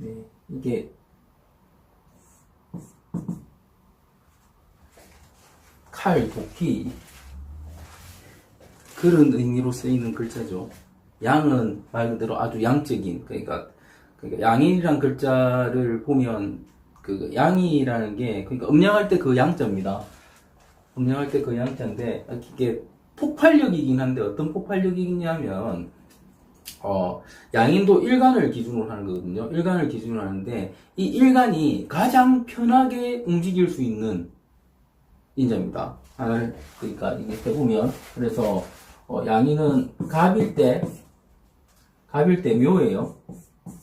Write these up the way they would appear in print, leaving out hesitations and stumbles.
네, 이게 칼, 도끼 그런 의미로 쓰이는 글자죠. 양은 말 그대로 아주 양적인, 그러니까 양인이란 글자를 보면 그 양이라는 게 그러니까 음양할 때 그 양자입니다. 음양할 때 그 양자인데 이게 폭발력이긴 한데 어떤 폭발력이냐면 양인도 일간을 기준으로 하는 거거든요. 일간을 기준으로 하는데 이 일간이 가장 편하게 움직일 수 있는 인자입니다. 그러니까 이게 해보면 그래서 양인은 갑일 때 묘예요.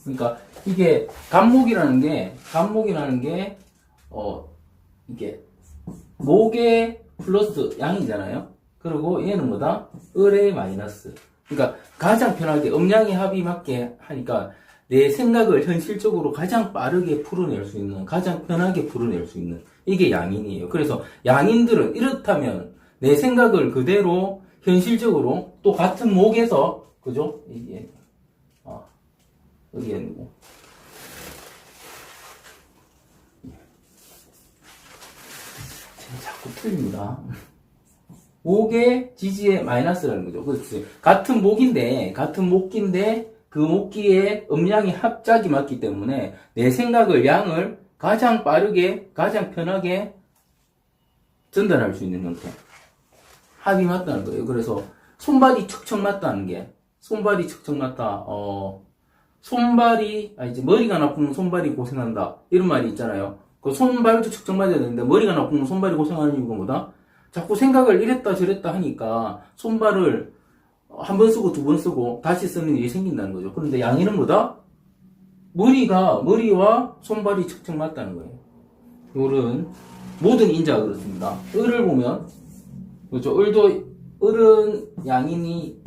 그러니까 이게 갑목이라는 게 이게 목에 플러스 양이잖아요. 그리고 얘는 뭐다? 을의 마이너스. 그러니까 가장 편하게 음양의 합이 맞게 하니까 내 생각을 현실적으로 가장 빠르게 풀어낼 수 있는, 가장 편하게 풀어낼 수 있는 이게 양인이에요. 그래서 양인들은 이렇다면 내 생각을 그대로 현실적으로 또 같은 목에서 그죠? 이게 여기에 있고 자꾸 틀립니다. 목의 지지의 마이너스라는 거죠. 그렇지. 같은 목인데 그 목기의 음량이 합작이 맞기 때문에 내 생각을 양을 가장 빠르게 가장 편하게 전달할 수 있는 형태. 합이 맞다는 거예요. 그래서 손발이 척척 맞다는 게 손발이 척척 맞다. 이제 머리가 나쁘면 손발이 고생한다. 이런 말이 있잖아요. 그 손발도 척척 맞아야 되는데 머리가 나쁘면 손발이 고생하는 이유가 뭐다? 자꾸 생각을 이랬다 저랬다 하니까 손발을 한 번 쓰고 두 번 쓰고 다시 쓰는 일이 생긴다는 거죠. 그런데 양인은 뭐다? 머리와 손발이 척척 맞다는 거예요. 요런 모든 인자가 그렇습니다. 을을 보면 그렇죠. 을은 양인이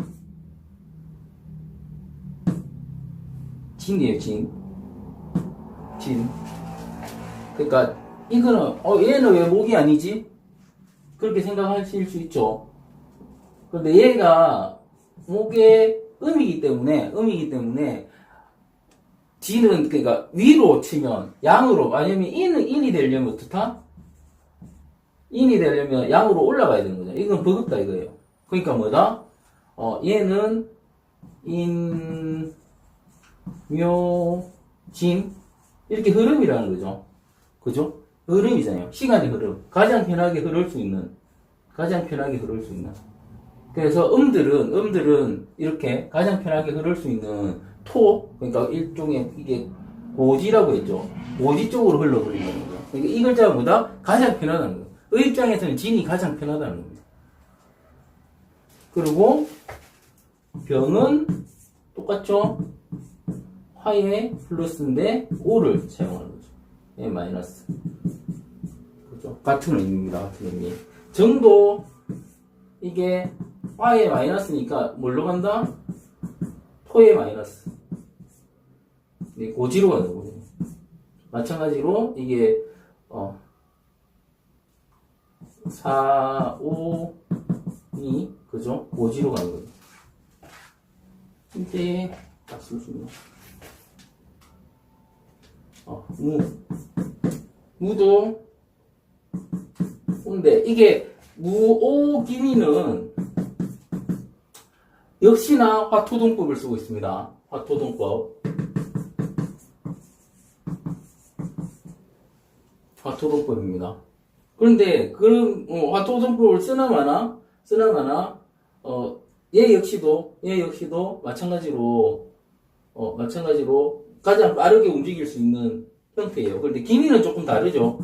진이에요. 진. 그러니까 이거는 얘는 왜 목이 아니지? 그렇게 생각하실 수 있죠. 그런데 얘가 목의 음이기 때문에 진은 그러니까 위로 치면 양으로 만약에 인이 되려면 어떻다? 인이 되려면 양으로 올라가야 되는 거죠. 이건 버겁다 이거예요. 그러니까 뭐다? 얘는 인, 묘, 진 이렇게 흐름이라는 거죠. 그죠? 흐름이잖아요. 시간의 흐름. 가장 편하게 흐를 수 있는. 그래서 음들은 이렇게 가장 편하게 흐를 수 있는 그러니까 일종의 이게 고지라고 했죠. 고지 쪽으로 흘러버린다는 거죠. 그러니까 이 글자가 뭐다? 가장 편하다는 거예요. 의 입장에서는 진이 가장 편하다는 겁니다. 그리고 병은 똑같죠? 화에 플러스인데 오를 사용하는 거죠. 예, 마이너스. 그죠? 같은 의미입니다. 같은 의미. 정도 이게 화에 마이너스니까 뭘로 간다? 토에 마이너스. 고지로 가는 거예요. 마찬가지로 이게 4, 5, 2 그죠? 고지로 가는 거예요. 이때 딱 쓸 수 있는. 무도 근데 이게 무오기미는 역시나 화토동법을 쓰고 있습니다. 화토동법입니다. 그런데 화토동법을 쓰나마나 얘 역시도 마찬가지로 가장 빠르게 움직일 수 있는 형태예요. 그런데 기미는 조금 다르죠.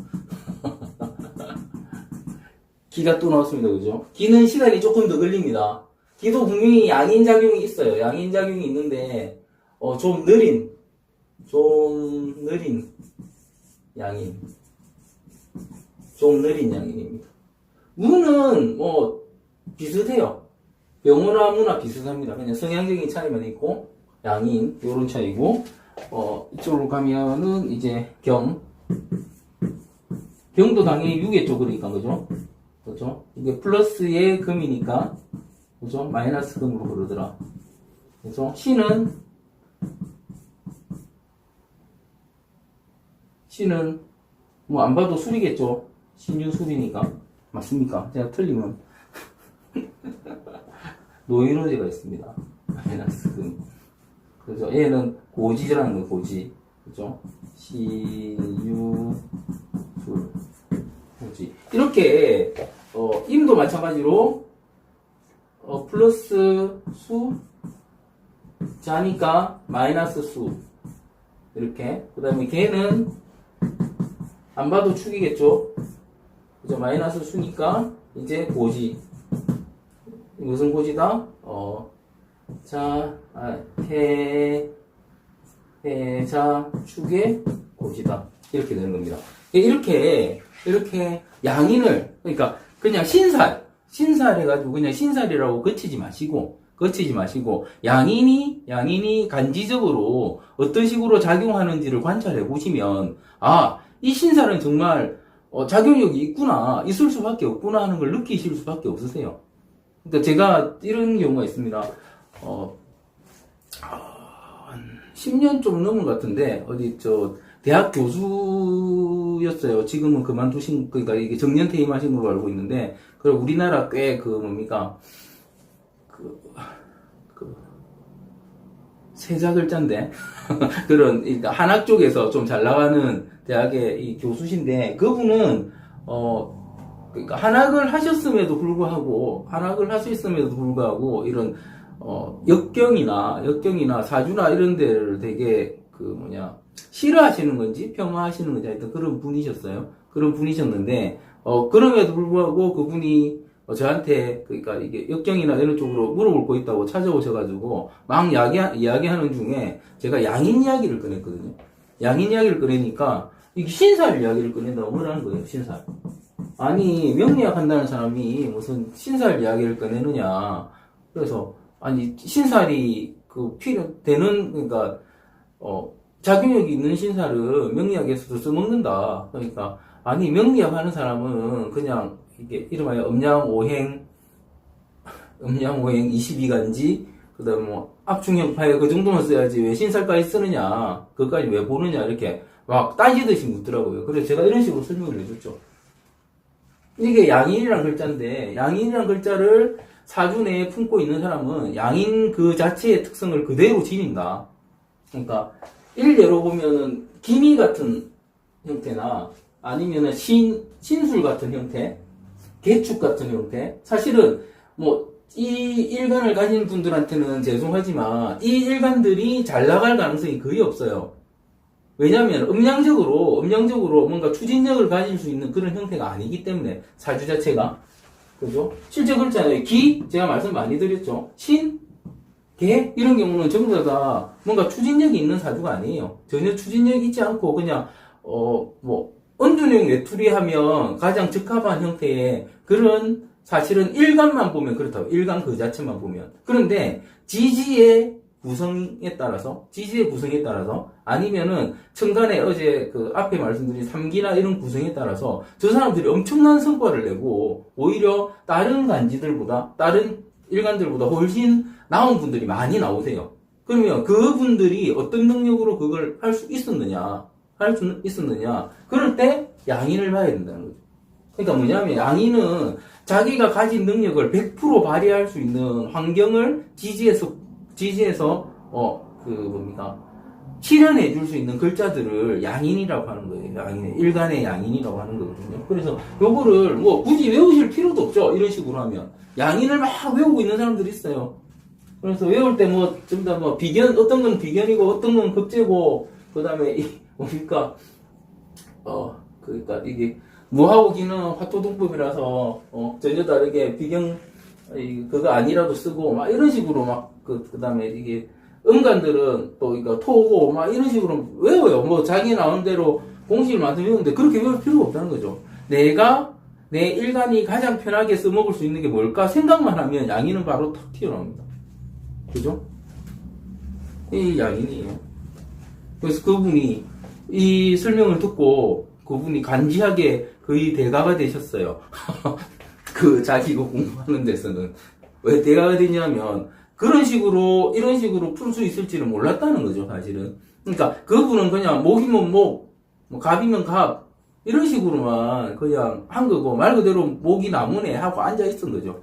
기가 또 나왔습니다. 그죠? 기는 시간이 조금 더 걸립니다. 기도 분명히 양인작용이 있어요. 양인작용이 있는데, 좀 느린 양인. 좀 느린 양인입니다. 무는 비슷해요. 병어나 무나 비슷합니다. 그냥 성향적인 차이만 있고, 양인, 요런 차이고, 이쪽으로 가면은 이제 경도 당연히 6의 쪽으로니까, 그죠? 그죠? 이게 플러스의 금이니까, 그죠? 마이너스 금으로 흐르더라. 그죠? 신은 C는 뭐 안 봐도 술이겠죠. 신유술이니까. 맞습니까? 제가 틀리면 노이로제가 있습니다. 마이너스 금. 그죠? 얘는 고지라는 거예요, 고지. 그죠? 신유술. 고지. 이렇게, 임도 마찬가지로, 플러스 수, 자니까 마이너스 수. 이렇게. 그 다음에 걔는 안 봐도 축이겠죠? 그죠? 마이너스 수니까 이제 고지. 무슨 고지다? 해자 축의 고지다. 이렇게 되는 겁니다. 이렇게 양인을, 그러니까 그냥 신살 해가지고 그냥 신살이라고 그치지 마시고, 양인이 간지적으로 어떤 식으로 작용하는지를 관찰해 보시면, 이 신살은 정말, 작용력이 있구나, 있을 수밖에 없구나 하는 걸 느끼실 수밖에 없으세요. 그러니까 제가 이런 경우가 있습니다. 한 10년 좀 넘은 것 같은데, 대학 교수였어요. 지금은 그러니까 이게 정년 퇴임하신 걸로 알고 있는데, 그리고 우리나라 꽤 세자 글자인데, 그러니까 한학 쪽에서 좀 잘 나가는 대학의 이 교수신데, 그분은, 그러니까 한학을 하셨음에도 불구하고, 이런, 역경이나 사주나 이런 데를 되게, 싫어하시는 건지, 평화하시는 건지 하여튼 그런 분이셨어요. 그런 분이셨는데, 그럼에도 불구하고 그분이 저한테, 그러니까 이게 역경이나 이런 쪽으로 물어볼 거 있다고 찾아오셔가지고, 막 이야기하는 중에 제가 양인 이야기를 꺼냈거든요. 양인 이야기를 꺼내니까, 이게 신살 이야기를 꺼낸다고 뭐라는 거예요, 신살. 아니, 명리학 한다는 사람이 무슨 신살 이야기를 꺼내느냐. 그래서, 아니, 신살이 그러니까, 작용력이 있는 신살은 명리학에서도 써먹는다. 그러니까, 아니, 명리학 하는 사람은 그냥, 이게, 이름하여 음양오행 22간지, 그 다음에 압충형파에 그 정도만 써야지 왜 신살까지 쓰느냐, 그것까지 왜 보느냐, 이렇게 막 따지듯이 묻더라고요. 그래서 제가 이런 식으로 설명을 해줬죠. 이게 양인이란 글자인데, 양인이란 글자를 사주 내에 품고 있는 사람은 양인 그 자체의 특성을 그대로 지닌다. 그러니까, 일례로 보면은, 기미 같은 형태나, 아니면은 신술 같은 형태, 개축 같은 형태. 사실은, 이 일간을 가진 분들한테는 죄송하지만, 이 일간들이 잘 나갈 가능성이 거의 없어요. 왜냐면, 음량적으로 뭔가 추진력을 가질 수 있는 그런 형태가 아니기 때문에, 사주 자체가. 그죠? 실제 글자는 제가 말씀 많이 드렸죠. 개? 이런 경우는 전부 다 뭔가 추진력이 있는 사주가 아니에요. 전혀 추진력이 있지 않고, 그냥, 은둔형 외투리 하면 가장 적합한 형태의 그런, 사실은 일간만 보면 그렇다고. 일간 그 자체만 보면. 그런데, 지지의 구성에 따라서, 아니면은, 천간에 어제 앞에 말씀드린 삼기나 이런 구성에 따라서, 저 사람들이 엄청난 성과를 내고, 오히려 다른 일간들보다 훨씬 나온 분들이 많이 나오세요. 그러면 그분들이 어떤 능력으로 그걸 할 수 있었느냐. 그럴 때 양인을 봐야 된다는 거죠. 그러니까 뭐냐면 양인은 자기가 가진 능력을 100% 발휘할 수 있는 환경을 지지해서 실현해 줄 수 있는 글자들을 양인이라고 하는 거예요. 일간의 양인이라고 하는 거거든요. 그래서 요거를 굳이 외우실 필요도 없죠. 이런 식으로 하면. 양인을 막 외우고 있는 사람들이 있어요. 그래서 외울 때 전부 다 어떤 건 비견이고 어떤 건 급제고, 그 다음에 그러니까 이게 무하고 기는 화토동법이라서 전혀 다르게 비경 그거 아니라도 쓰고 막 이런 식으로 그다음에 이게 음간들은 또 그러니까 토고 막 이런 식으로 외워요. 자기 나온 대로 공식을 만들어 외우는데 그렇게 외울 필요가 없다는 거죠. 내가 내 일간이 가장 편하게 써먹을 수 있는 게 뭘까 생각만 하면 양인은 바로 탁 튀어나옵니다. 그죠? 이 양인이에요. 그래서 그분이 이 설명을 듣고 그분이 간지하게 거의 대가가 되셨어요. 자기가 공부하는 데서는. 왜 대가가 되냐면, 이런 식으로 풀 수 있을지를 몰랐다는 거죠, 사실은. 그러니까 그분은 그냥 목이면 목, 뭐 갑이면 갑 이런 식으로만 그냥 한 거고 말 그대로 목이 나무네 하고 앉아 있은 거죠.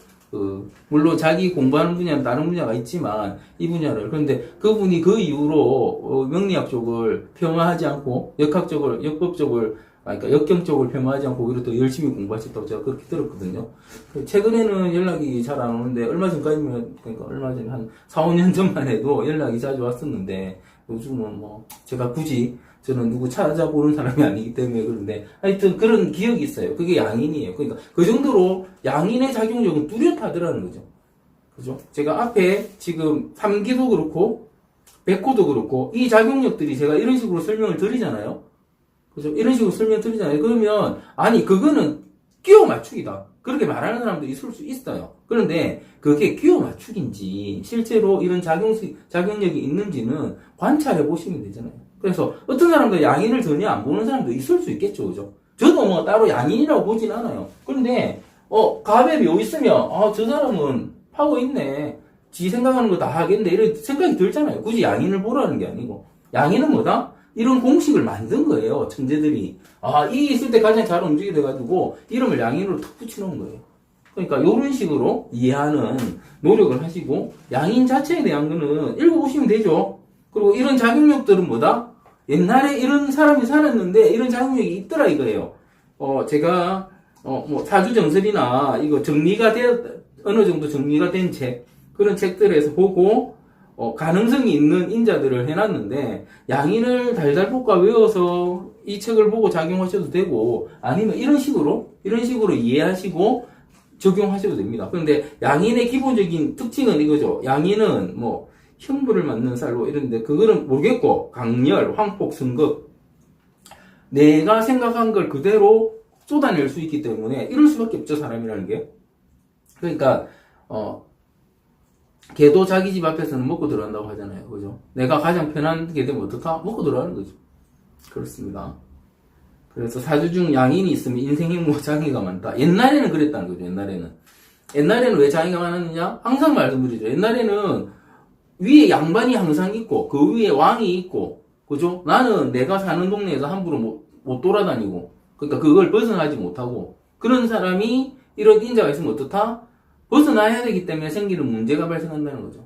물론 자기 공부하는 분야는 다른 분야가 있지만 이 분야를 그런데 그분이 그 이후로 명리학 쪽을 폄하하지 않고 역학적을 역법적을 그러니까 역경 쪽을 폄하하지 않고 오히려 더 열심히 공부하셨다고 제가 그렇게 들었거든요. 최근에는 연락이 잘 안 오는데 얼마 전까지면 그러니까 얼마 전에 한 4, 5년 전만 해도 연락이 자주 왔었는데 요즘은 뭐 제가 굳이 저는 누구 찾아보는 사람이 아니기 때문에 그런데 하여튼 그런 기억이 있어요. 그게 양인이에요. 그러니까 그 정도로 양인의 작용력은 뚜렷하더라는 거죠. 그죠? 제가 앞에 지금 삼기도 그렇고 백호도 그렇고 이 작용력들이 제가 이런 식으로 설명을 드리잖아요. 그죠? 이런 식으로 설명드리잖아요. 그러면, 아니, 그거는 끼워 맞추기다. 그렇게 말하는 사람도 있을 수 있어요. 그런데, 그게 끼워 맞추기인지, 실제로 이런 작용력이 있는지는 관찰해 보시면 되잖아요. 그래서, 어떤 사람도 양인을 전혀 안 보는 사람도 있을 수 있겠죠. 그죠? 저도 뭐 따로 양인이라고 보진 않아요. 그런데, 갑에 묘 있으면, 저 사람은 파워 있네. 지 생각하는 거 다 하겠네. 이런 생각이 들잖아요. 굳이 양인을 보라는 게 아니고. 양인은 뭐다? 이런 공식을 만든 거예요, 천재들이. 이 있을 때 가장 잘 움직이게 돼가지고, 이름을 양인으로 탁 붙여놓은 거예요. 그러니까, 요런 식으로 이해하는 노력을 하시고, 양인 자체에 대한 거는 읽어보시면 되죠. 그리고 이런 작용력들은 뭐다? 옛날에 이런 사람이 살았는데, 이런 작용력이 있더라, 이거예요. 제가, 뭐, 사주정설이나, 이거 어느 정도 정리가 된 책, 그런 책들에서 보고, 가능성이 있는 인자들을 해놨는데, 양인을 달달 볶아 외워서 이 책을 보고 작용하셔도 되고, 아니면 이런 식으로 이해하시고 적용하셔도 됩니다. 그런데 양인의 기본적인 특징은 이거죠. 양인은 뭐, 형부를 맞는 쌀로 이런데, 그거는 모르겠고, 강렬, 황폭, 승급. 내가 생각한 걸 그대로 쏟아낼 수 있기 때문에 이럴 수밖에 없죠, 사람이라는 게. 그러니까, 개도 자기 집 앞에서는 먹고 들어간다고 하잖아요. 그죠? 내가 가장 편한 게 되면 어떡하? 먹고 들어가는 거죠. 그렇습니다. 그래서 사주 중 양인이 있으면 인생 행복 장애가 많다. 옛날에는 그랬다는 거죠. 옛날에는 왜 장애가 많았느냐? 항상 말씀드리죠. 옛날에는 위에 양반이 항상 있고 그 위에 왕이 있고 그죠? 나는 내가 사는 동네에서 함부로 못 돌아다니고 그러니까 그걸 벗어나지 못하고 그런 사람이 이런 인자가 있으면 어떻다? 벗어나야 되기 때문에 생기는 문제가 발생한다는 거죠.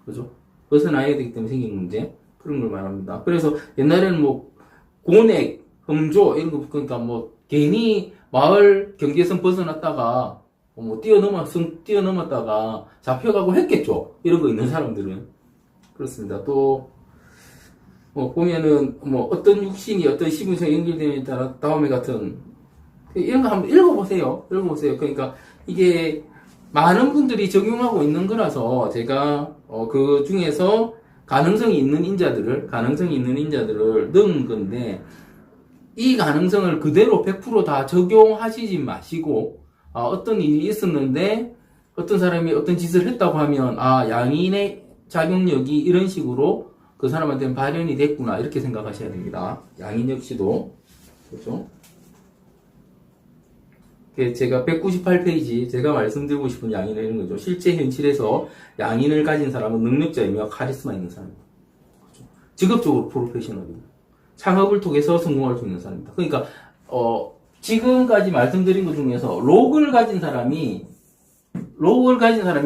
그죠? 벗어나야 되기 때문에 생기는 문제. 그런 걸 말합니다. 그래서 옛날에는 뭐, 고액, 험조, 이런 거, 그러니까 뭐, 괜히 마을 경계선 벗어났다가, 뭐, 뛰어넘었다가 잡혀가고 했겠죠. 이런 거 있는 사람들은. 그렇습니다. 또, 보면은, 뭐, 어떤 육신이 어떤 시분성에 연결되느냐에 따라 다음에 같은, 이런 거 한번 읽어보세요. 그러니까, 이게, 많은 분들이 적용하고 있는 거라서 제가 그 중에서 가능성이 있는 인자들을 넣은 건데 이 가능성을 그대로 100% 다 적용하시지 마시고 어떤 일이 있었는데 어떤 사람이 어떤 짓을 했다고 하면 양인의 작용력이 이런 식으로 그 사람한테는 발현이 됐구나 이렇게 생각하셔야 됩니다. 양인 역시도 그렇죠? 제가 198페이지 제가 말씀드리고 싶은 양인은 이런 거죠. 실제 현실에서 양인을 가진 사람은 능력자이며 카리스마 있는 사람입니다. 그렇죠? 직업적으로 프로페셔널이고 창업을 통해서 성공할 수 있는 사람입니다. 그러니까 지금까지 말씀드린 것 중에서 록을 가진 사람이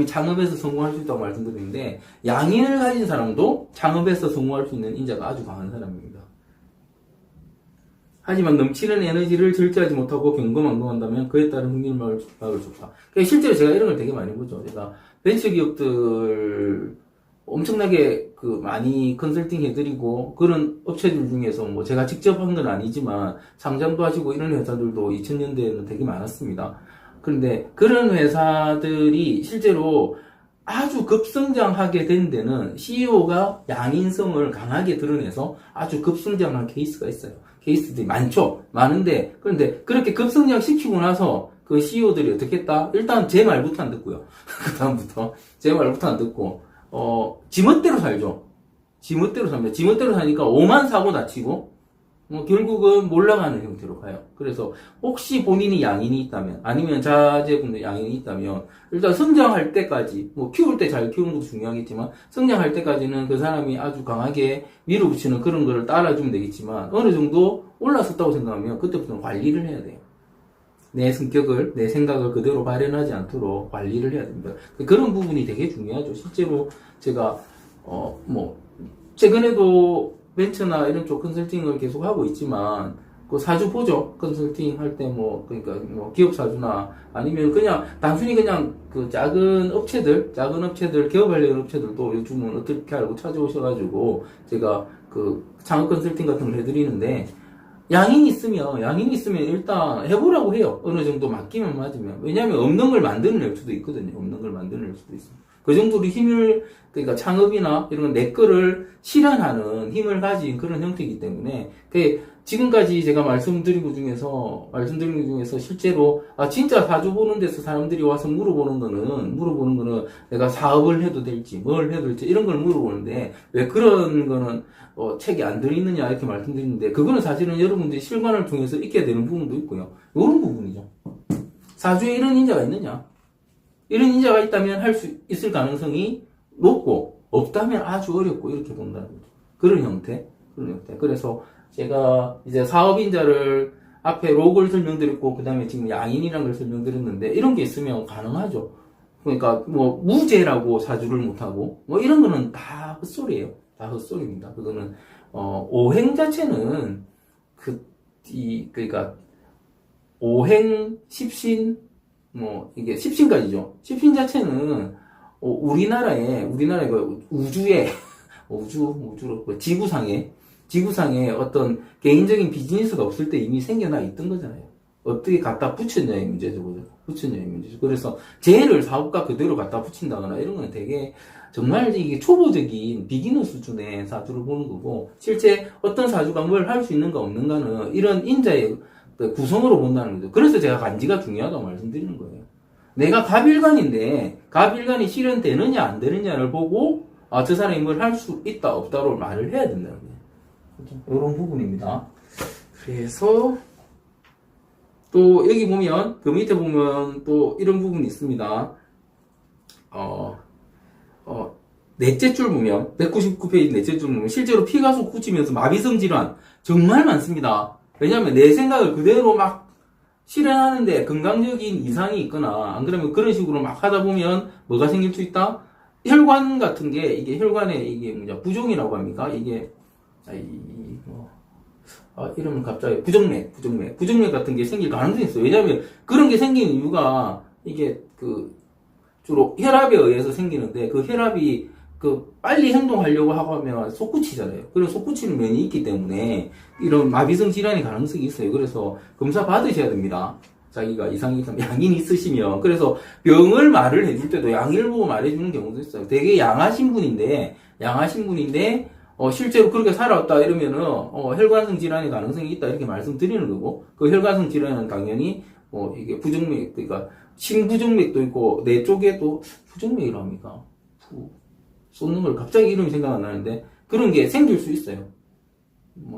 창업에서 성공할 수 있다고 말씀드렸는데 양인을 가진 사람도 창업에서 성공할 수 있는 인자가 아주 강한 사람입니다. 하지만 넘치는 에너지를 절제하지 못하고 경거망동한다면 그에 따른 흥미를 막을 수 없다. 그러니까 실제로 제가 이런 걸 되게 많이 보죠. 제가 벤처기업들 엄청나게 많이 컨설팅 해드리고 그런 업체들 중에서 뭐 제가 직접 한 건 아니지만 상장도 하시고 이런 회사들도 2000년대에는 되게 많았습니다. 그런데 그런 회사들이 실제로 아주 급성장하게 된 데는 CEO가 양인성을 강하게 드러내서 아주 급성장한 케이스가 있어요. 케이스들이 많은데, 그런데 그렇게 급성장 시키고 나서 그 CEO들이 어떻게 했다? 일단 제 말부터 안 듣고요. 그다음부터 제 말부터 안 듣고, 지멋대로 살죠. 지멋대로 삽니다. 지멋대로 사니까 오만 사고 다치고, 결국은 몰락하는 형태로 가요. 그래서 혹시 본인이 양인이 있다면, 아니면 자제분의 양인이 있다면, 일단 성장할 때까지, 키울 때 잘 키우는 것도 중요하겠지만, 성장할 때까지는 그 사람이 아주 강하게 밀어붙이는 그런 거를 따라주면 되겠지만, 어느 정도 올라섰다고 생각하면 그때부터는 관리를 해야 돼요. 내 성격을, 내 생각을 그대로 발현하지 않도록 관리를 해야 됩니다. 그런 부분이 되게 중요하죠. 실제로 제가, 최근에도 벤처나 이런 쪽 컨설팅을 계속 하고 있지만, 그 사주 보죠. 컨설팅 할 때 그러니까 기업 사주나 아니면 그냥, 단순히 그냥 그 작은 업체들, 개업하려는 업체들도 요즘은 어떻게 알고 찾아오셔가지고, 제가 그 창업 컨설팅 같은 걸 해드리는데, 양인이 있으면 일단 해보라고 해요. 어느 정도 맞기만 맞으면. 왜냐면 없는 걸 만들어낼 수도 있거든요. 없는 걸 만들어낼 수도 있어요. 그 정도로 그러니까 창업이나 이런 내 거를 실현하는 힘을 가진 그런 형태이기 때문에, 지금까지 제가 말씀드린 것 중에서 실제로, 진짜 사주 보는 데서 사람들이 와서 물어보는 거는 내가 사업을 해도 될지, 뭘 해도 될지, 이런 걸 물어보는데, 왜 그런 거는, 책이 안 들어있느냐, 이렇게 말씀드리는데, 그거는 사실은 여러분들이 실관을 통해서 익혀야 되는 부분도 있고요. 이런 부분이죠. 사주에 이런 인자가 있느냐? 이런 인자가 있다면 할 수 있을 가능성이 높고, 없다면 아주 어렵고, 이렇게 본다는 거죠. 그런 형태. 그래서 제가 이제 사업인자를 앞에 록을 설명드렸고, 그 다음에 지금 양인이라는 걸 설명드렸는데, 이런 게 있으면 가능하죠. 그러니까, 무죄라고 사주를 못하고, 이런 거는 다 헛소리예요. 다 헛소리입니다. 그거는, 오행 자체는, 그러니까, 오행, 십신, 이게 십신까지죠. 십신 자체는, 우리나라의 우주에, 우주로, 지구상에 어떤 개인적인 비즈니스가 없을 때 이미 생겨나 있던 거잖아요. 어떻게 갖다 붙였냐의 문제죠. 그래서 쟤를 사업가 그대로 갖다 붙인다거나 이런 건 되게 정말 이게 초보적인 비기너 수준의 사주를 보는 거고, 실제 어떤 사주가 뭘 할 수 있는가 없는가는 이런 인자의 구성으로 본다는 거죠. 그래서 제가 간지가 중요하다고 말씀드리는 거예요. 내가 갑일간인데 갑일간이 실현되느냐 안 되느냐를 보고 저 사람이 뭘 할 수 있다 없다로 말을 해야 된다는 거예요. 이런 부분입니다. 그래서 또 여기 보면 그 밑에 보면 또 이런 부분이 있습니다. 넷째 줄 보면 199페이지 넷째 줄 보면 실제로 피가 솟구치면서 마비성 질환 정말 많습니다. 왜냐하면 내 생각을 그대로 막 실현하는데 건강적인 이상이 있거나 안 그러면 그런 식으로 막 하다 보면 뭐가 생길 수 있다? 혈관 같은 게 이게 혈관에 이게 부종이라고 합니까? 이게 이러면 갑자기 부정맥 같은 게 생길 가능성이 있어요. 왜냐하면 그런 게 생기는 이유가 이게 주로 혈압에 의해서 생기는데 그 혈압이 빨리 행동하려고 하고 하면 솟구치잖아요. 그런 솟구치는 면이 있기 때문에 이런 마비성 질환의 가능성이 있어요. 그래서 검사 받으셔야 됩니다. 자기가 이상이 있으면 양인이 있으시면. 그래서 병을 말을 해줄 때도 양인을 보고 말해주는 경우도 있어요. 되게 양하신 분인데 실제로 그렇게 살아왔다 이러면은 혈관성 질환의 가능성이 있다 이렇게 말씀드리는 거고, 그 혈관성 질환은 당연히 이게 부정맥, 그러니까 심부정맥도 있고 내 쪽에도 부정맥이라고 합니까? 쏟는 걸 갑자기 이름이 생각 안 나는데 그런 게 생길 수 있어요.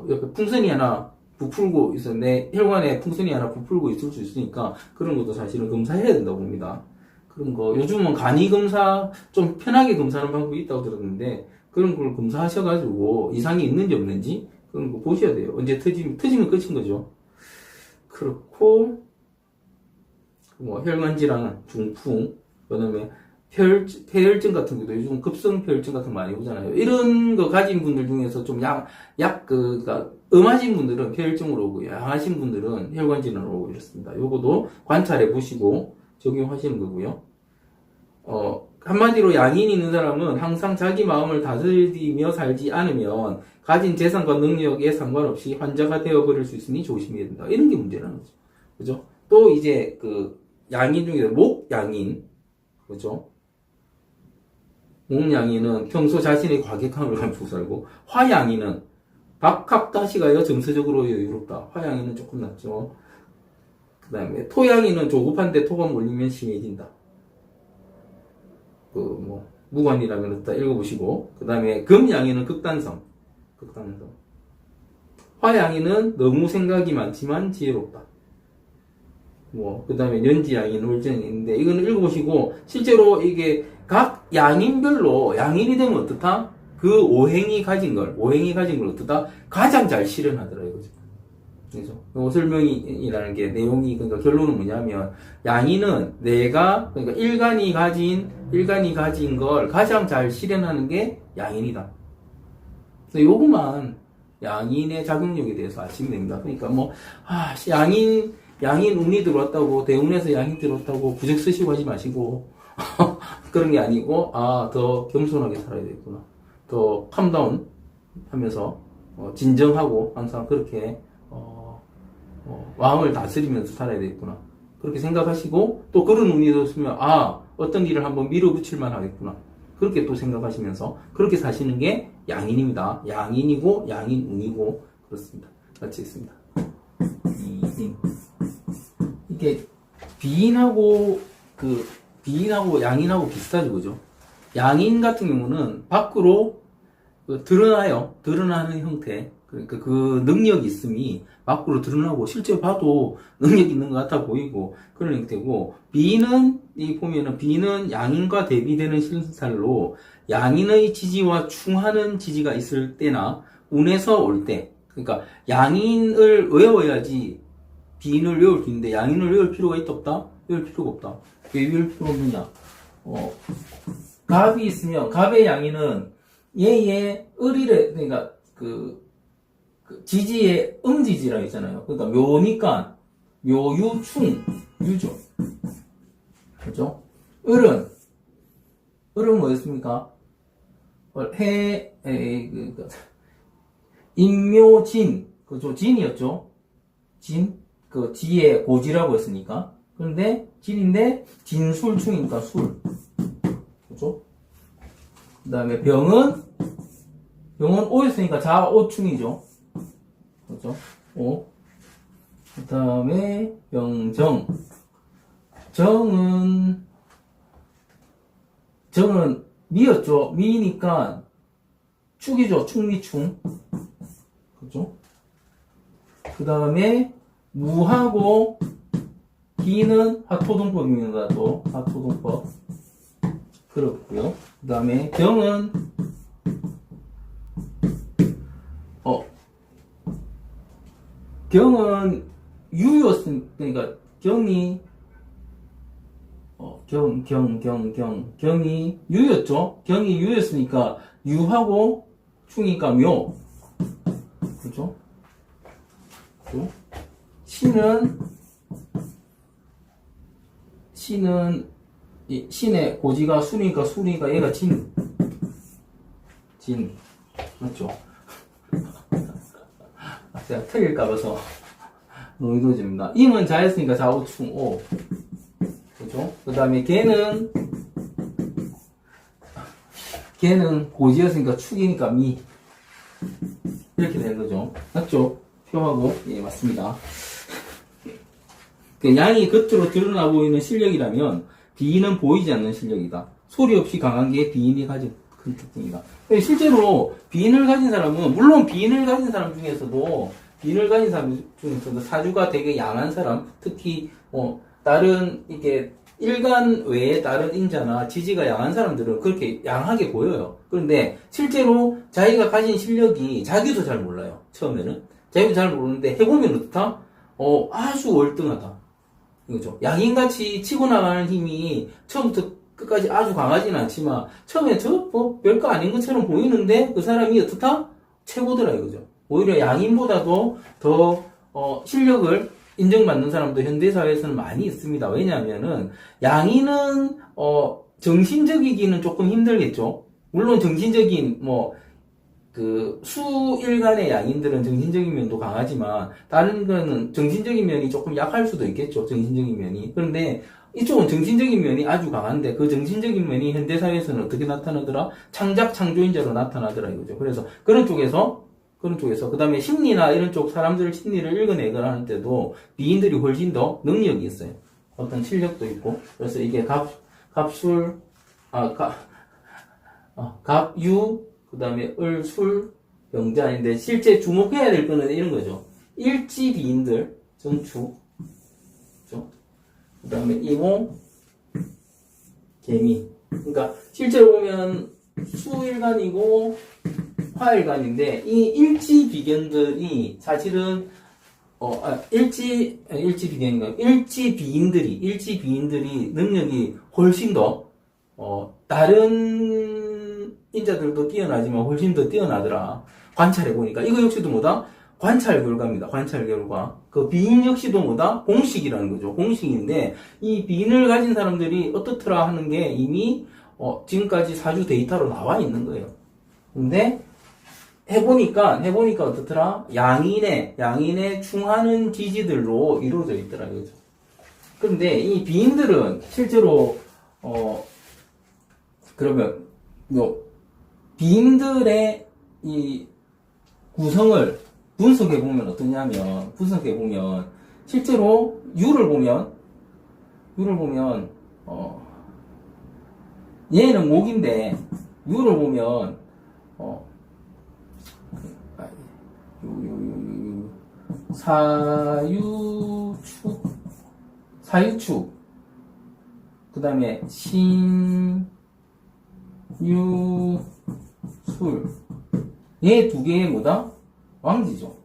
옆에 풍선이 하나 부풀고 있어, 내 혈관에 풍선이 하나 부풀고 있을 수 있으니까 그런 것도 사실은 검사해야 된다고 봅니다. 그런 거 요즘은 간이 검사 좀 편하게 검사하는 방법이 있다고 들었는데 그런 걸 검사하셔가지고 이상이 있는지 없는지 그런 거 보셔야 돼요. 언제 터지면 끝인 거죠. 그렇고 혈관 질환, 중풍, 그다음에 폐혈증 같은 것도 요즘 급성 폐혈증 같은 거 많이 오잖아요. 이런 거 가진 분들 중에서 좀 그러니까 음하신 분들은 폐혈증으로 오고 양하신 분들은 혈관 질환으로 오고 이렇습니다. 요거도 관찰해 보시고 적용하시는 거고요. 한마디로 양인이 있는 사람은 항상 자기 마음을 다스리며 살지 않으면 가진 재산과 능력에 상관없이 환자가 되어버릴 수 있으니 조심해야 된다. 이런 게 문제라는 거죠. 그죠? 또 이제 양인 중에서 목양인, 그죠? 목양인은 평소 자신의 과격함을 감추고 살고, 화양인은 박합다시가요 정서적으로 여유롭다. 화양인은 조금 낫죠. 그 다음에 토양인은 조급한데 토가 몰리면 심해진다. 무관이라면 없다 읽어보시고, 그 다음에 금양인은 극단성. 화양인은 너무 생각이 많지만 지혜롭다. 그 다음에 연지양인, 월정인인데 이거는 읽어보시고, 실제로 이게 각 양인별로 양인이 되면 어떻다? 그 오행이 가진 걸 어떻다? 가장 잘 실현하더라 이거죠. 그죠? 요 설명이라는 게 내용이, 그러니까 결론은 뭐냐면, 양인은 내가, 그러니까 일간이 가진 걸 가장 잘 실현하는 게 양인이다. 그래서 요거만 양인의 작용력에 대해서 아시면 됩니다. 그러니까 뭐, 양인 운이 들어왔다고, 대운에서 양인 들어왔다고 부적 쓰시고 하지 마시고, 그런 게 아니고, 더 겸손하게 살아야 되겠구나. 더 캄다운 하면서, 진정하고, 항상 그렇게, 마음을 다스리면서 살아야 되겠구나. 그렇게 생각하시고, 또 그런 운이 들었으면, 어떤 일을 한번 밀어붙일만 하겠구나. 그렇게 또 생각하시면서, 그렇게 사시는 게 양인입니다. 양인이고, 양인운이고, 그렇습니다. 같이 있습니다. 이게, 비인하고 양인하고 비슷하죠, 그죠? 양인 같은 경우는 밖으로 드러나는 형태. 그러니까 그 능력이 있음이 밖으로 드러나고 실제 봐도 능력 있는 것 같아 보이고 그런 형태고, 비인은 보면은 비인은 양인과 대비되는 신살로 양인의 지지와 충하는 지지가 있을 때나 운에서 올 때, 그러니까 양인을 외워야지 비인을 외울 수 있는데 양인을 외울 필요가 있다 없다? 외울 필요가 없다. 왜 외울 필요가 없느냐? 갑이 있으면 갑의 양인은 얘의 을이래, 그러니까 그 지지의 음지지라 있잖아요. 그러니까 묘니까 묘유충 유죠. 그죠? 을은 뭐였습니까? 인묘진, 그죠? 진이었죠. 진, 그 지의 고지라고 했으니까. 그런데 진인데 진술충이니까 술. 그죠? 그 다음에 병은 오였으니까 자오충이죠. 그죠? 오. 그 다음에 병정. 정은 미였죠. 미니까 축이죠. 축미충. 그죠? 그 다음에 무하고 기는 화토동법입니다. 또 화토동법. 그렇고요. 그 다음에 경은 유였으니까, 그러니까 경이 경이 유였죠. 경이 유였으니까 유하고 충이니까 묘. 그죠? 신의 고지가 술이니까 얘가 진. 맞죠? 제가 틀릴까봐서 의도집니다. 임은 자였으니까 자오충 오. 그죠? 그 다음에 개는 고지였으니까 축이니까 미. 이렇게 되는 거죠. 맞죠? 표하고, 예, 맞습니다. 양이 겉으로 드러나 보이는 실력이라면 비인은 보이지 않는 실력이다. 소리 없이 강한 게 비인이 가진 큰 특징이다. 실제로 비인을 가진 사람은, 물론 비인을 가진 사람 중에서도 사주가 되게 양한 사람, 특히 다른 이게 일간 외에 다른 인자나 지지가 양한 사람들은 그렇게 양하게 보여요. 그런데 실제로 자기가 가진 실력이 자기도 잘 몰라요. 처음에는 자기도 잘 모르는데 해보면 어떻다? 아주 월등하다. 이거죠. 양인같이 치고 나가는 힘이 처음부터 끝까지 아주 강하지는 않지만 처음에 별거 아닌 것처럼 보이는데 그 사람이 어떻다? 최고더라 이거죠. 오히려 양인보다도 더 실력을 인정받는 사람도 현대사회에서는 많이 있습니다. 왜냐하면은 양인은 정신적이기는 조금 힘들겠죠. 물론 정신적인 수일간의 양인들은 정신적인 면도 강하지만 다른 거는 정신적인 면이 조금 약할 수도 있겠죠. 정신적인 면이. 그런데 이쪽은 정신적인 면이 아주 강한데 그 정신적인 면이 현대사회에서는 어떻게 나타나더라? 창작창조인자로 나타나더라 이거죠. 그래서 그런 쪽에서 그 다음에 심리나 이런 쪽 사람들 심리를 읽어내거나 하는 때도 미인들이 훨씬 더 능력이 있어요. 어떤 실력도 있고. 그래서 이게 갑유, 그 다음에 을술, 병자인데 실제 주목해야 될 거는 이런 거죠. 일지비인들, 정축, 그렇죠? 그 다음에 이모, 개미. 그러니까 실제로 보면 수일간이고 화일간인데 이 일지비견들이 사실은 일지비인들이 능력이 훨씬 더, 다른 인자들도 뛰어나지만 훨씬 더 뛰어나더라. 관찰해보니까. 이거 역시도 뭐다? 관찰 결과입니다. 관찰 결과. 그 비인 역시도 뭐다? 공식이라는 거죠. 공식인데, 이 비인을 가진 사람들이 어떻더라 하는 게 이미, 지금까지 사주 데이터로 나와 있는 거예요. 근데, 해보니까 어떻더라? 양인의 충하는 기지들로 이루어져 있더라, 이거죠. 그런데 이 비인들은 실제로, 그러면, 비인들의 이 구성을 분석해보면 실제로 유를 보면, 얘는 목인데, 유를 보면, 사유축, 그 다음에 신유술, 얘 두 개의 뭐다? 왕지죠.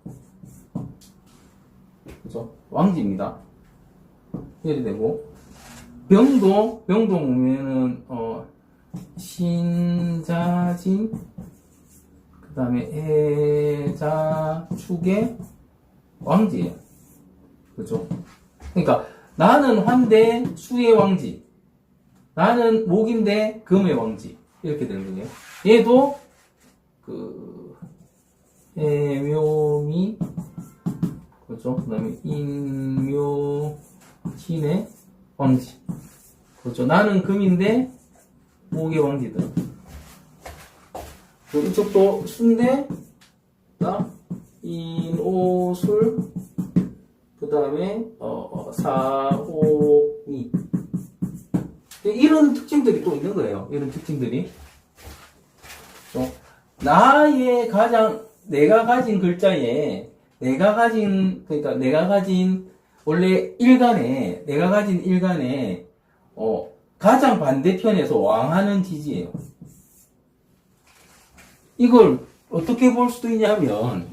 그죠? 왕지입니다. 이렇게 되고, 병도 보면은, 신자진, 그 다음에 해자축의 왕지예요. 그죠? 그러니까 나는 환대 수의 왕지, 나는 목인데 금의 왕지, 이렇게 되는 거예요. 얘도 해묘미, 그죠? 그 다음에 인묘신의 왕지, 그죠? 나는 금인데 목의 왕지들. 이쪽도 순대, 인오술, 그 다음에 사오미. 이런 특징들이 또 있는 거예요. 이런 특징들이. 내가 가진 글자에, 내가 가진 원래 일간에, 가장 반대편에서 왕하는 지지예요. 이걸 어떻게 볼 수도 있냐면,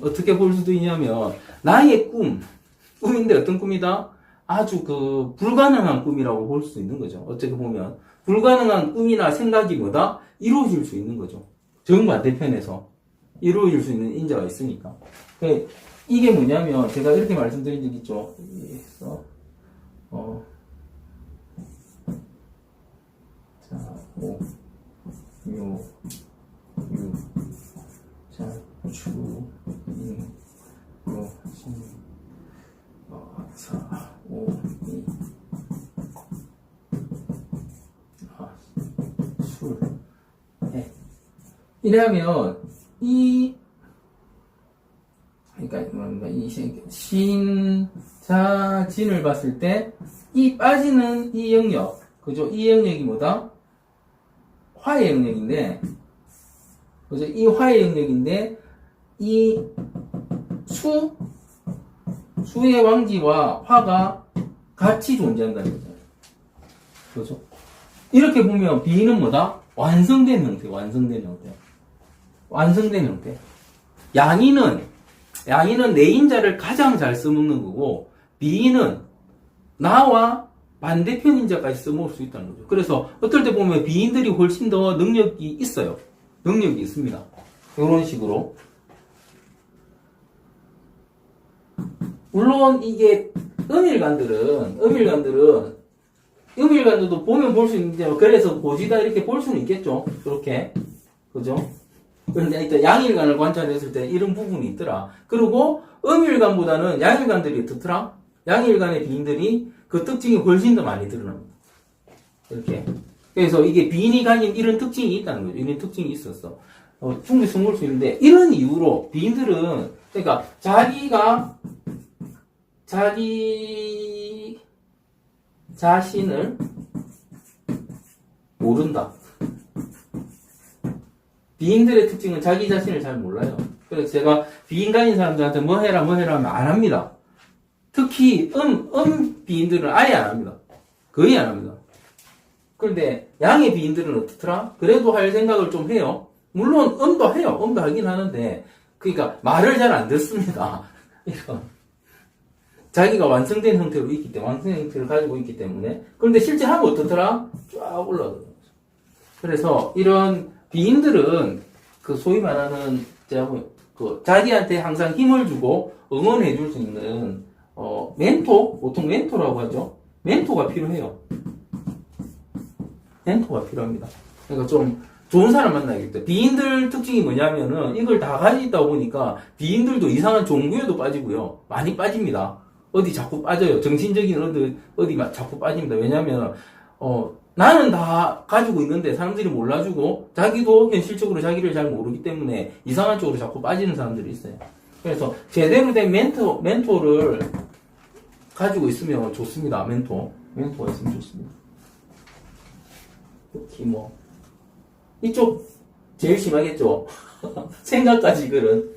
나의 꿈인데 어떤 꿈이다? 아주 불가능한 꿈이라고 볼 수 있는 거죠. 어떻게 보면. 불가능한 꿈이나 생각이 뭐다? 이루어질 수 있는 거죠. 정반대편에서 이루어질 수 있는 인자가 있으니까. 이게 뭐냐면, 제가 이렇게 말씀드린 적 있죠. 이러면 그러니까 이 신자진을 봤을 때 이 빠지는 이 영역, 그죠? 이 영역이 뭐다? 화의 영역인데, 그죠? 이 화의 영역인데 이 수의 왕지와 화가 같이 존재한다는 거죠. 그죠? 이렇게 보면 비는 뭐다? 완성된 형태. 양인은 내 인자를 가장 잘 써먹는 거고, 비인은 나와 반대편 인자까지 써먹을 수 있다는 거죠. 그래서 어떨 때 보면 비인들이 훨씬 더 능력이 있어요. 능력이 있습니다. 이런 식으로. 물론 이게 음일간들도 보면 볼 수 있는데, 그래서 보지다 이렇게 볼 수는 있겠죠. 그렇게. 그죠? 그런데 일단 양일간을 관찰했을 때 이런 부분이 있더라. 그리고 음일간보다는 양일간들이 어떻더라? 양일간의 비인들이 그 특징이 훨씬 더 많이 드러납니다. 이렇게. 그래서 이게 비인이 가진 이런 특징이 있다는 거죠. 이런 특징이 있었어. 충분히 숨을 수 있는데, 이런 이유로 비인들은, 그러니까 자기 자신을 모른다. 비인들의 특징은 자기 자신을 잘 몰라요. 그래서 제가 비인간인 사람들한테 뭐 해라 하면 안 합니다. 특히 비인들은 아예 안 합니다. 거의 안 합니다. 그런데 양의 비인들은 어떻더라? 그래도 할 생각을 좀 해요. 물론 음도 해요. 음도 하긴 하는데, 그러니까 말을 잘 안 듣습니다. 이거. 자기가 완성된 형태로 있기 때문에, 완성된 형태를 가지고 있기 때문에. 그런데 실제 하면 어떻더라? 쫙 올라가요. 그래서 이런 비인들은 그 소위 말하는, 그 자기한테 항상 힘을 주고 응원해 줄 수 있는, 멘토? 보통 멘토라고 하죠. 멘토가 필요해요. 멘토가 필요합니다. 그러니까 좀 좋은 사람 만나야겠다. 비인들 특징이 뭐냐면은 이걸 다 가지고 있다 보니까 비인들도 이상한 종교에도 빠지고요. 많이 빠집니다. 어디 자꾸 빠져요. 정신적인 어디 자꾸 빠집니다. 왜냐면, 나는 다 가지고 있는데 사람들이 몰라주고 자기도 현실적으로 자기를 잘 모르기 때문에 이상한 쪽으로 자꾸 빠지는 사람들이 있어요. 그래서 제대로 된 멘토를 가지고 있으면 좋습니다. 멘토가 있으면 좋습니다. 특히 이쪽 제일 심하겠죠. 생각까지 그런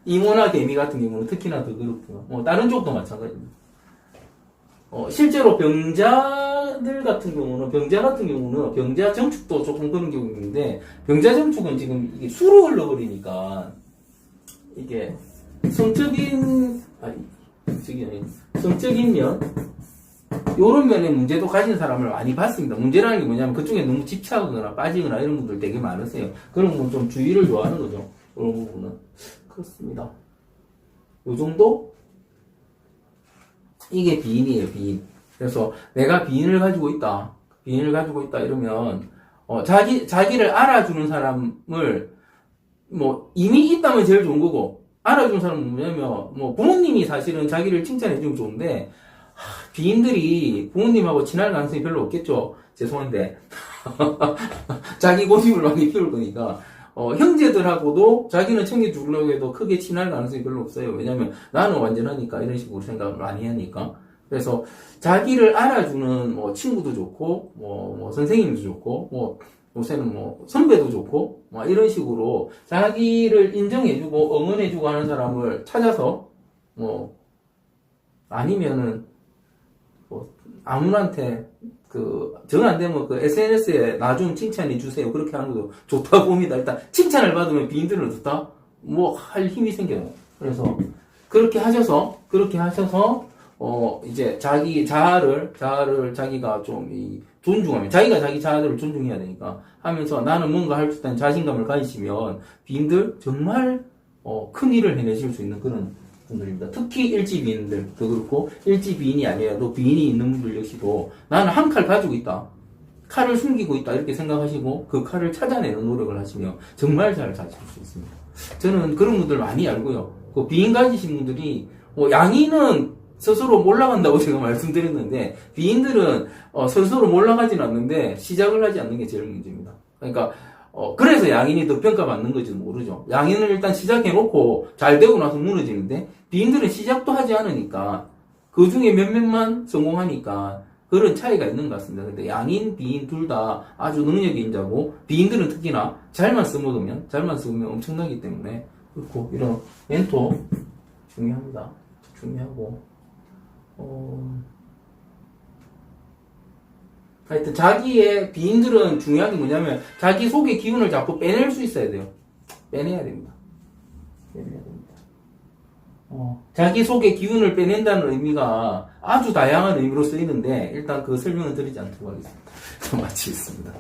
이모나 개미 같은 경우는 특히나 더 그렇고요. 다른 쪽도 마찬가지입니다. 실제로 병자들 같은 경우는 병자 정축도 조금 그런 경우 있는데, 병자 정축은 지금 이게 수로 흘러버리니까 이게 성적인 면, 요런 면에 문제도 가진 사람을 많이 봤습니다. 문제라는 게 뭐냐면 그쪽에 너무 집착하거나 빠지거나 이런 분들 되게 많으세요. 그런 부분 좀 주의를 요하는 거죠. 그런 부분은. 그렇습니다. 요 정도? 이게 비인이에요, 비인. 그래서 내가 비인을 가지고 있다 이러면, 자기를 알아주는 사람을, 이미 있다면 제일 좋은 거고, 알아주는 사람은 뭐냐면, 부모님이 사실은 자기를 칭찬해주면 좋은데, 비인들이 부모님하고 친할 가능성이 별로 없겠죠. 죄송한데. 자기 고집을 많이 피울 거니까. 형제들하고도 자기는 챙겨주려고 해도 크게 친할 가능성이 별로 없어요. 왜냐면 나는 완전하니까 이런 식으로 생각을 많이 하니까. 그래서 자기를 알아주는 친구도 좋고, 선생님도 좋고, 요새는 선배도 좋고, 이런 식으로 자기를 인정해주고 응원해주고 하는 사람을 찾아서, 아니면은, 아무한테 정 안 되면 SNS에 나 좀 칭찬해 주세요. 그렇게 하는 것도 좋다고 봅니다. 일단 칭찬을 받으면 비인들은 좋다? 할 힘이 생겨요. 그래서 그렇게 하셔서 이제 자기 자아를 자기가 좀 존중하면, 자기가 자기 자아를 존중해야 되니까 하면서 나는 뭔가 할 수 있다는 자신감을 가지시면 비인들 정말 큰 일을 해내실 수 있는 그런 분들입니다. 특히 일지비인들도 그렇고, 일지비인이 아니라도 비인이 있는 분들 역시도 나는 한 칼 가지고 있다, 칼을 숨기고 있다 이렇게 생각하시고 그 칼을 찾아내는 노력을 하시면 정말 잘 가질 수 있습니다. 저는 그런 분들 많이 알고요. 그 비인 가지신 분들이 양인은 스스로 몰라간다고 제가 말씀드렸는데, 비인들은 스스로 몰라가지는 않는데 시작을 하지 않는 게 제일 문제입니다. 그러니까 그래서 양인이 더 평가받는 건지도 모르죠. 양인을 일단 시작해놓고 잘 되고 나서 무너지는데, 비인들은 시작도 하지 않으니까 그 중에 몇몇만 성공하니까 그런 차이가 있는 것 같습니다. 근데 양인, 비인 둘 다 아주 능력이 인자고, 비인들은 특히나 잘만 써먹으면 엄청나기 때문에 그렇고, 이런 멘토 중요합니다. 중요하고, 하여튼 자기의 비인들은 중요한 게 뭐냐면 자기 속의 기운을 자꾸 빼낼 수 있어야 돼요. 빼내야 됩니다. 자기 속의 기운을 빼낸다는 의미가 아주 다양한 의미로 쓰이는데 일단 그 설명을 드리지 않도록 하겠습니다. 마치겠습니다.